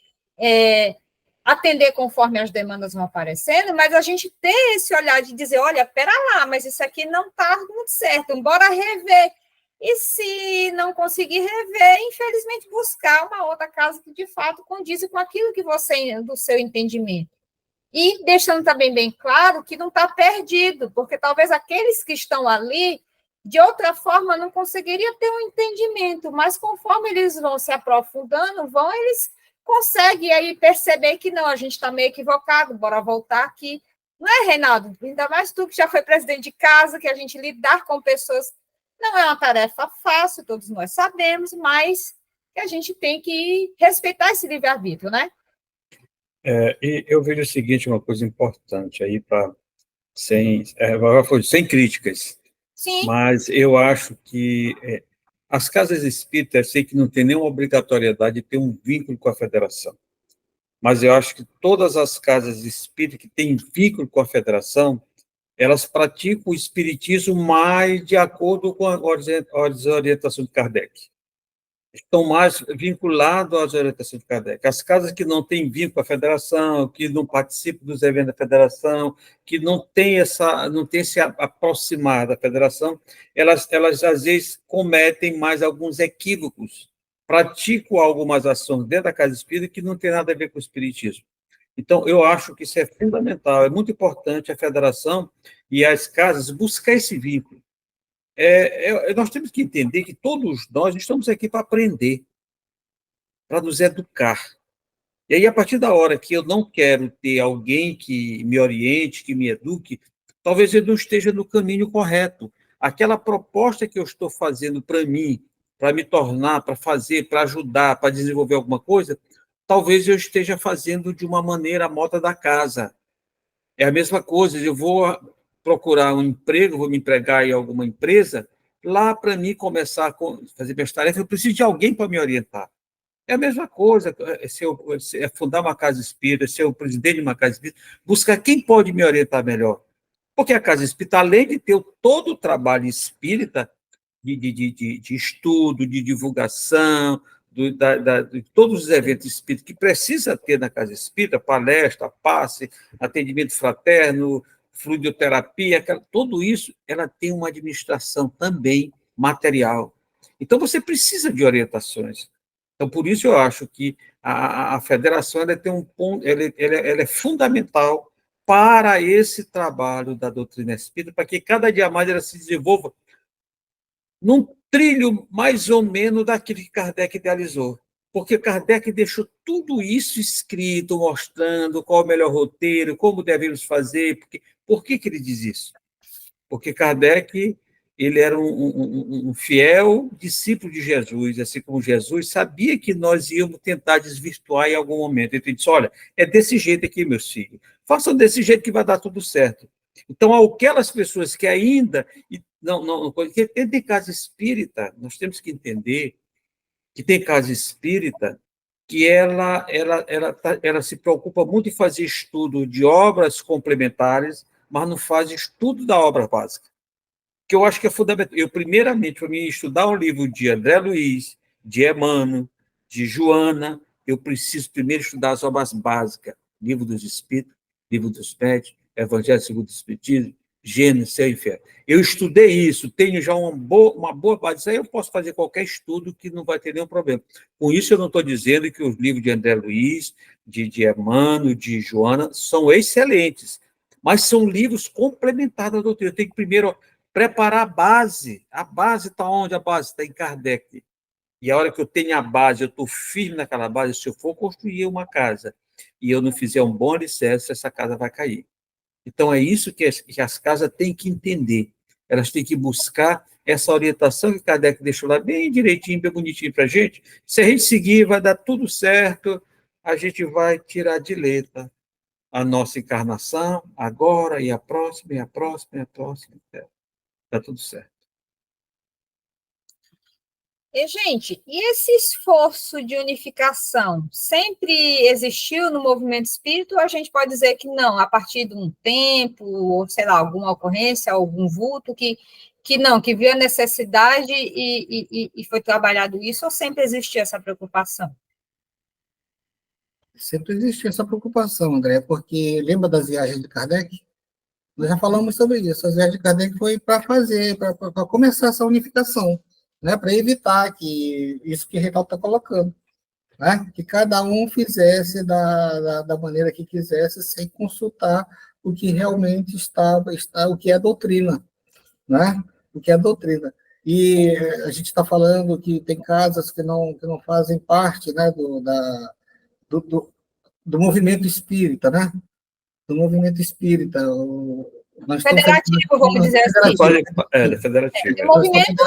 atender conforme as demandas vão aparecendo, mas a gente ter esse olhar de dizer, olha, pera lá, mas isso aqui não está muito certo, bora rever, e se não conseguir rever, infelizmente buscar uma outra casa que de fato condize com aquilo que você, do seu entendimento. E deixando também bem claro que não está perdido, porque talvez aqueles que estão ali, de outra forma, não conseguiriam ter um entendimento, mas conforme eles vão se aprofundando, eles conseguem aí perceber que não, a gente está meio equivocado, bora voltar aqui. Não é, Reinaldo? Ainda mais tu que já foi presidente de casa, que a gente lidar com pessoas não é uma tarefa fácil, todos nós sabemos, mas que a gente tem que respeitar esse livre-arbítrio, né? E eu vejo o seguinte, uma coisa importante aí, sem críticas, Sim. Mas eu acho que as casas espíritas, eu sei que não tem nenhuma obrigatoriedade de ter um vínculo com a federação, mas eu acho que todas as casas espíritas que têm vínculo com a federação, elas praticam o espiritismo mais de acordo com a orientação de Kardec. Estão mais vinculados às orientações de Kardec. As casas que não têm vínculo com a federação, que não participam dos eventos da federação, que não têm se aproximar da federação, elas às vezes cometem mais alguns equívocos, praticam algumas ações dentro da casa espírita que não tem nada a ver com o espiritismo. Então, eu acho que isso é fundamental, é muito importante a federação e as casas buscar esse vínculo. Nós temos que entender que todos nós estamos aqui para aprender, para nos educar. E aí, a partir da hora que eu não quero ter alguém que me oriente, que me eduque, talvez eu não esteja no caminho correto. Aquela proposta que eu estou fazendo para mim, para me tornar, para fazer, para ajudar, para desenvolver alguma coisa, talvez eu esteja fazendo de uma maneira a moda da casa. É a mesma coisa, eu vou procurar um emprego, vou me empregar em alguma empresa, lá para mim começar a fazer minhas tarefas, eu preciso de alguém para me orientar. É a mesma coisa, se eu fundar uma casa espírita, ser o presidente de uma casa espírita, buscar quem pode me orientar melhor. Porque a casa espírita, além de ter todo o trabalho espírita, de estudo, de divulgação, de todos os eventos espíritas que precisa ter na casa espírita, palestra, passe, atendimento fraterno, fluidoterapia, tudo isso, ela tem uma administração também material. Então, você precisa de orientações. Então, por isso eu acho que a federação ela tem um ponto, ela é fundamental para esse trabalho da doutrina espírita, para que cada dia mais ela se desenvolva num trilho mais ou menos daquilo que Kardec idealizou. Porque Kardec deixou tudo isso escrito, mostrando qual é o melhor roteiro, como devemos fazer. Por que ele diz isso? Porque Kardec ele era um fiel discípulo de Jesus, assim como Jesus sabia que nós íamos tentar desvirtuar em algum momento. Ele disse, olha, é desse jeito aqui, meus filhos. Façam desse jeito que vai dar tudo certo. Então, aquelas pessoas que ainda... Porque tem casa espírita, nós temos que entender que tem casa espírita que ela se preocupa muito em fazer estudo de obras complementares, mas não faz estudo da obra básica. Que eu acho que é fundamental. Eu, primeiramente, para mim estudar um livro de André Luiz, de Emmanuel, de Joana, eu preciso primeiro estudar as obras básicas. Livro dos Espíritos, Livro dos Médiuns, Evangelho segundo o Espiritismo, Gênesis, Céu e Inferno. Eu estudei isso, tenho já uma boa base. Isso aí eu posso fazer qualquer estudo que não vai ter nenhum problema. Com isso, eu não estou dizendo que os livros de André Luiz, de Emmanuel, de Joana, são excelentes, mas são livros complementares da doutrina. Eu tenho que primeiro preparar a base. A base está onde? A base está em Kardec. E a hora que eu tenho a base, eu estou firme naquela base, se eu for construir uma casa e eu não fizer um bom alicerce, essa casa vai cair. Então, é isso que as casas têm que entender. Elas têm que buscar essa orientação que Kardec deixou lá bem direitinho, bem bonitinho para a gente. Se a gente seguir, vai dar tudo certo, a gente vai tirar de letra a nossa encarnação, agora, e a próxima, e a próxima, e a próxima. Está tudo certo. E, gente, e esse esforço de unificação sempre existiu no movimento espírita, ou a gente pode dizer que não, a partir de um tempo, ou sei lá, alguma ocorrência, algum vulto, que não, que viu a necessidade e foi trabalhado isso, ou sempre existiu essa preocupação? Sempre existiu essa preocupação, André, porque lembra das viagens de Kardec? Nós já falamos sobre isso. As viagens de Kardec foi para começar essa unificação, né, para evitar que isso que o Reinaldo está colocando, né, que cada um fizesse da maneira que quisesse, sem consultar o que realmente está o que é doutrina, né, o que é doutrina. E a gente está falando que tem casas que não fazem parte, né, do movimento espírita, né, do movimento espírita. Federativo, vamos dizer assim. Federativo. O movimento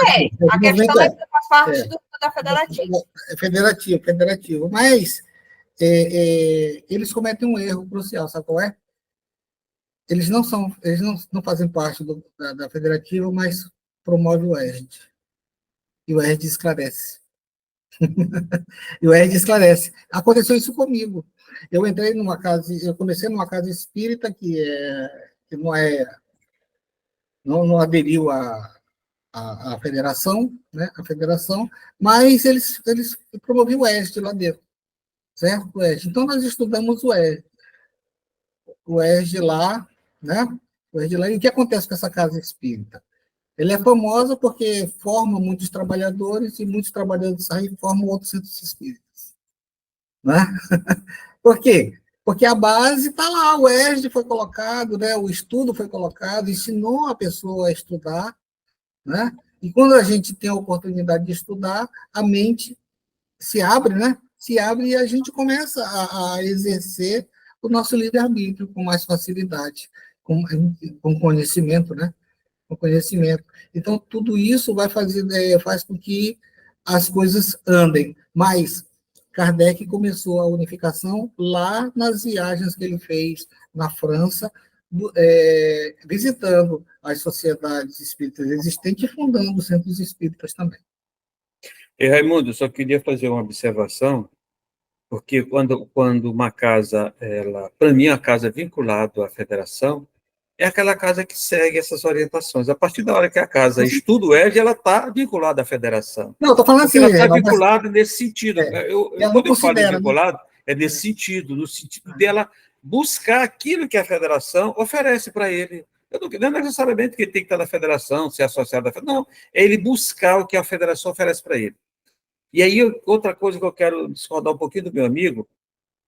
a questão é que faz parte da federativa. Federativo. Mas eles cometem um erro crucial, sabe qual é? Eles não fazem parte da federativa, mas promovem o ERD. E o ERD esclarece. E o ERD esclarece. Aconteceu isso comigo. Eu comecei numa casa espírita que não aderiu à federação, né? A federação, mas eles promoviam o ERD lá dentro, certo? O ERD. Então, nós estudamos o ERD lá, né? O ERD lá. E o que acontece com essa casa espírita? Ela é famosa porque forma muitos trabalhadores e muitos trabalhadores saem e formam outros centros espíritas. Né? Por quê? Porque a base está lá, o ERD foi colocado, né? O estudo foi colocado, ensinou a pessoa a estudar, né? E quando a gente tem a oportunidade de estudar, a mente se abre, né? Se abre e a gente começa a exercer o nosso livre-arbítrio com mais facilidade, com conhecimento, né? Com conhecimento. Então, tudo isso faz com que as coisas andem. Mas Kardec começou a unificação lá nas viagens que ele fez na França, visitando as sociedades espíritas existentes e fundando centros espíritas também. E, Raimundo, eu só queria fazer uma observação, porque quando uma casa, para mim, a casa vinculada à federação, é aquela casa que segue essas orientações. A partir da hora que a casa estuda o ERG, ela está vinculada à federação. Não, estou falando Porque assim, ela está não, mas, vinculada nesse sentido. ela não Quando eu falo em considera, né? vinculado, é nesse sentido, no sentido dela buscar aquilo que a federação oferece para ele. Não é necessariamente que ele tem que estar na federação, ser associado à federação, não, é ele buscar o que a federação oferece para ele. E aí, outra coisa que eu quero discordar um pouquinho do meu amigo,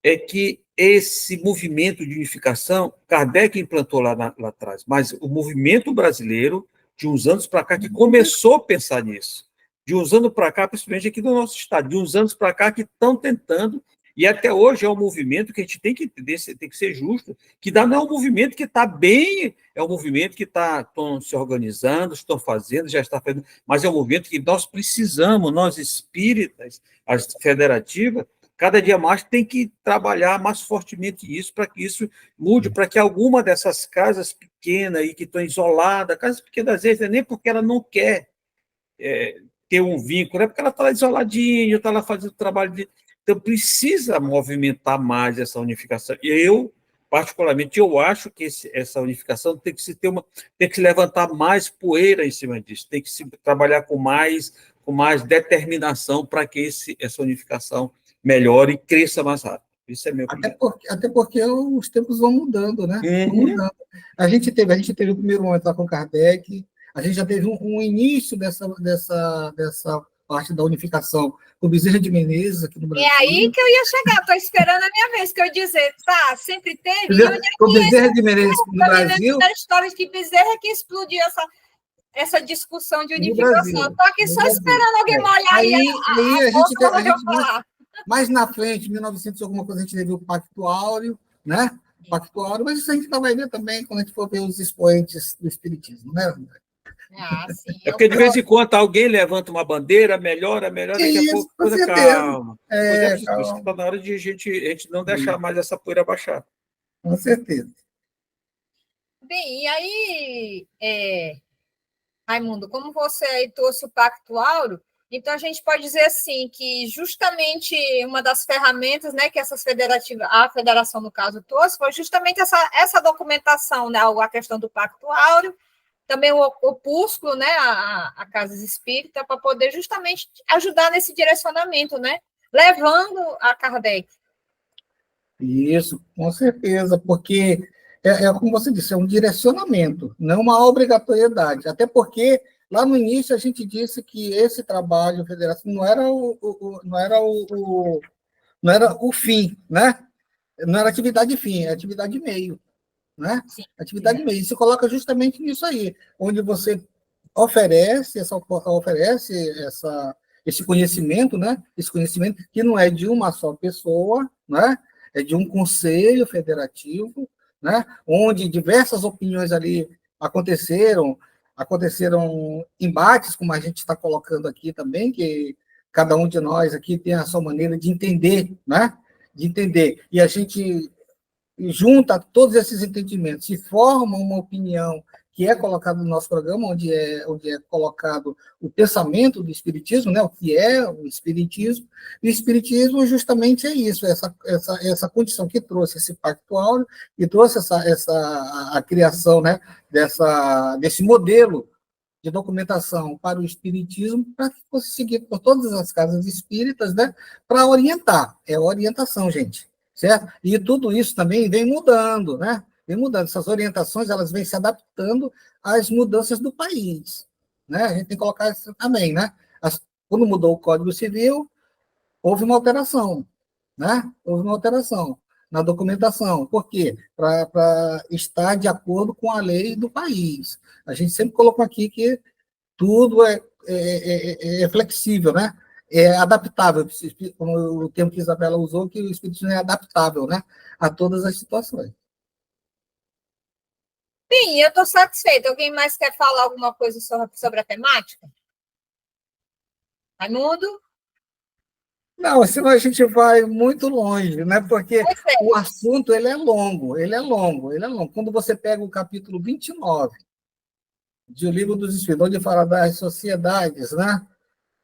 é que esse movimento de unificação, Kardec implantou lá atrás, mas o movimento brasileiro, de uns anos para cá, que começou a pensar nisso. De uns anos para cá, principalmente aqui no nosso estado, de uns anos para cá que estão tentando, e até hoje é um movimento que a gente tem que entender, tem que ser justo, que não é um movimento que está bem, é um movimento que estão se organizando, estão fazendo, já está fazendo, mas é um movimento que nós precisamos, nós espíritas, as federativas, cada dia mais tem que trabalhar mais fortemente isso, para que isso mude, para que alguma dessas casas pequenas aí que estão isoladas, casas pequenas às vezes, não é nem porque ela não quer ter um vínculo, é porque ela está lá isoladinha, está lá fazendo trabalho de... Então, precisa movimentar mais essa unificação. E eu, particularmente, eu acho que essa unificação tem que se levantar mais poeira em cima disso, tem que se trabalhar com mais determinação para que essa unificação melhore e cresça mais rápido. Isso é meu opinião. Até porque os tempos vão mudando, né? Vão mudando. A gente teve o primeiro momento lá com Kardec, a gente já teve um início dessa parte da unificação com Bezerra de Menezes aqui no Brasil. É aí que eu ia chegar, estou esperando a minha vez, que eu ia dizer, tá, sempre teve. Com Bezerra de Menezes no Brasil. A história de Bezerra que explodiu essa discussão de unificação. Estou aqui só esperando alguém molhar aí a gente falar. Mais na frente, em 1900 alguma coisa, a gente teve o Pacto Áureo, né? Pacto Áureo, mas isso a gente vai ver também quando a gente for ver os expoentes do Espiritismo, né? Sim, é porque de vez em quando alguém levanta uma bandeira, melhora, daqui a pouco, coisa calma. Está na hora de a gente não deixar mais essa poeira baixar. Com certeza. Bem, e aí, Raimundo, como você aí trouxe o Pacto Áureo, então a gente pode dizer assim que justamente uma das ferramentas, né, que a federação no caso trouxe, foi justamente essa documentação, né, a questão do Pacto Áureo, também o opúsculo, né, a Casas Espírita, para poder justamente ajudar nesse direcionamento, né, levando a Kardec. Isso, com certeza, porque como você disse, é um direcionamento, não é uma obrigatoriedade, até porque lá no início a gente disse que esse trabalho federativo não era o fim, né? Não era atividade fim, é atividade meio, né? Sim. Atividade meio. E se coloca justamente nisso aí, onde você oferece esse conhecimento, né? Esse conhecimento que não é de uma só pessoa, né? É de um conselho federativo, né? Onde diversas opiniões ali aconteceram embates, como a gente está colocando aqui também, que cada um de nós aqui tem a sua maneira de entender, né? De entender. E a gente junta todos esses entendimentos e forma uma opinião que é colocada no nosso programa, onde é colocado o pensamento do Espiritismo, né? O que é o Espiritismo. E o Espiritismo justamente é isso, essa condição que trouxe esse Pacto Áureo e trouxe a criação, né? Desse modelo de documentação para o Espiritismo, para que fosse seguido por todas as casas espíritas, né? Para orientar. É orientação, gente. Certo? E tudo isso também vem mudando, né? Vem mudando. Essas orientações, elas vêm se adaptando às mudanças do país, né? A gente tem que colocar isso também, né? Quando mudou o Código Civil, houve uma alteração, né? Houve uma alteração na documentação. Por quê? Para estar de acordo com a lei do país. A gente sempre colocou aqui que tudo é flexível, né? É adaptável, como o termo que a Isabela usou, que o Espiritismo é adaptável, né, a todas as situações. Sim, eu estou satisfeita. Alguém mais quer falar alguma coisa sobre a temática? Raimundo? Não, senão a gente vai muito longe, né? Porque o assunto ele é longo. Quando você pega o capítulo 29 do Livro dos Espíritos, onde fala das sociedades, né?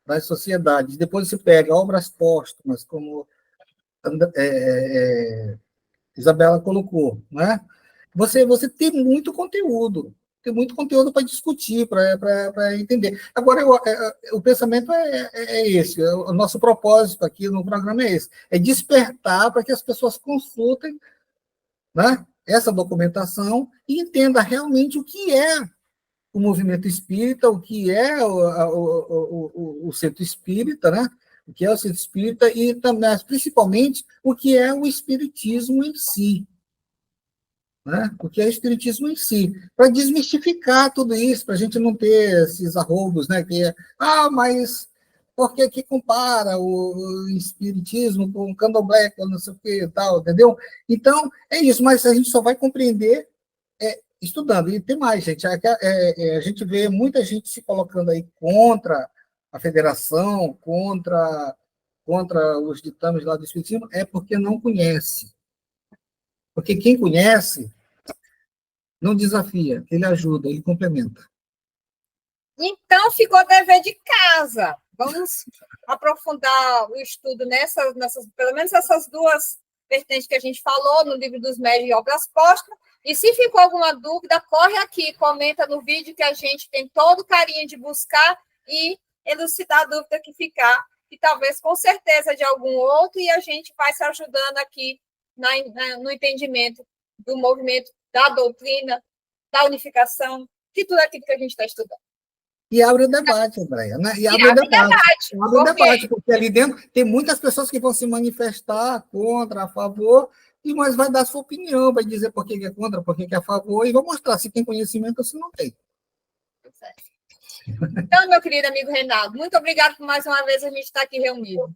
Das sociedades. Depois se pega obras póstumas, como Isabela colocou, né? você tem muito conteúdo. Tem muito conteúdo para discutir, para entender. Agora, o pensamento é esse, o nosso propósito aqui no programa é esse, é despertar para que as pessoas consultem, né, essa documentação e entendam realmente o que é o movimento espírita, o que é o centro espírita, né? O que é o centro espírita e também, principalmente, o que é o espiritismo em si. Né? O que é o espiritismo em si, para desmistificar tudo isso, para a gente não ter esses arroubos, né? Mas por que compara o espiritismo com o candomblé, com não sei o que e tal, entendeu? Então, é isso, mas a gente só vai compreender estudando. E tem mais, gente, a gente vê muita gente se colocando aí contra a federação, contra os ditames lá do espiritismo, é porque não conhece. Porque quem conhece não desafia, ele ajuda, ele complementa. Então, ficou dever de casa. Vamos aprofundar o estudo nessas, pelo menos essas duas vertentes que a gente falou, no livro dos médios e obras póstumas. E se ficou alguma dúvida, corre aqui, comenta no vídeo que a gente tem todo o carinho de buscar e elucidar a dúvida que ficar, e talvez com certeza de algum outro, e a gente vai se ajudando aqui no entendimento do movimento, da doutrina, da unificação, de tudo aquilo que a gente está estudando. E abre o debate, Andréia, né? E abre o debate, porque ali dentro tem muitas pessoas que vão se manifestar contra, a favor, mas vai dar sua opinião, vai dizer por que é contra, por que é a favor, e vai mostrar se tem conhecimento ou se não tem. Então, meu querido amigo Reinaldo, muito obrigado por mais uma vez a gente estar aqui reunido.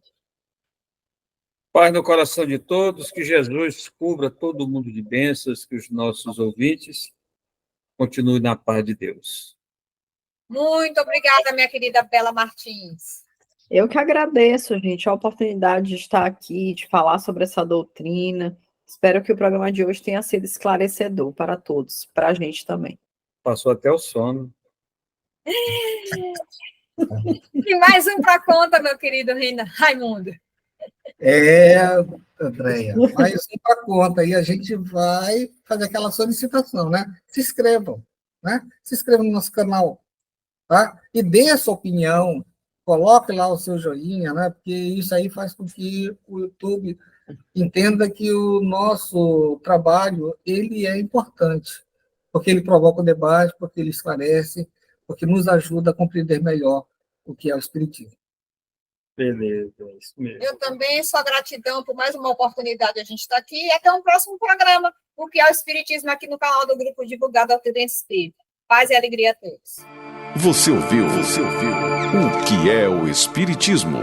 Paz no coração de todos, que Jesus cubra todo mundo de bênçãos, que os nossos ouvintes continuem na paz de Deus. Muito obrigada, minha querida Bela Martins. Eu que agradeço, gente, a oportunidade de estar aqui, de falar sobre essa doutrina. Espero que o programa de hoje tenha sido esclarecedor para todos, para a gente também. Passou até o sono. E mais um para conta, meu querido Raimundo. Andréia, mais um para conta, e a gente vai fazer aquela solicitação, né? Se inscrevam, né? Se inscrevam no nosso canal, tá? E dê a sua opinião, coloque lá o seu joinha, né? Porque isso aí faz com que o YouTube entenda que o nosso trabalho, ele é importante, porque ele provoca o debate, porque ele esclarece, porque nos ajuda a compreender melhor o que é o Espiritismo. Beleza, é isso mesmo. Eu também sou gratidão por mais uma oportunidade de a gente estar aqui, e até um próximo programa, o que é o Espiritismo, aqui no canal do Grupo Divulgado Doutrina Espírita. Paz e alegria a todos. Você ouviu o que é o Espiritismo?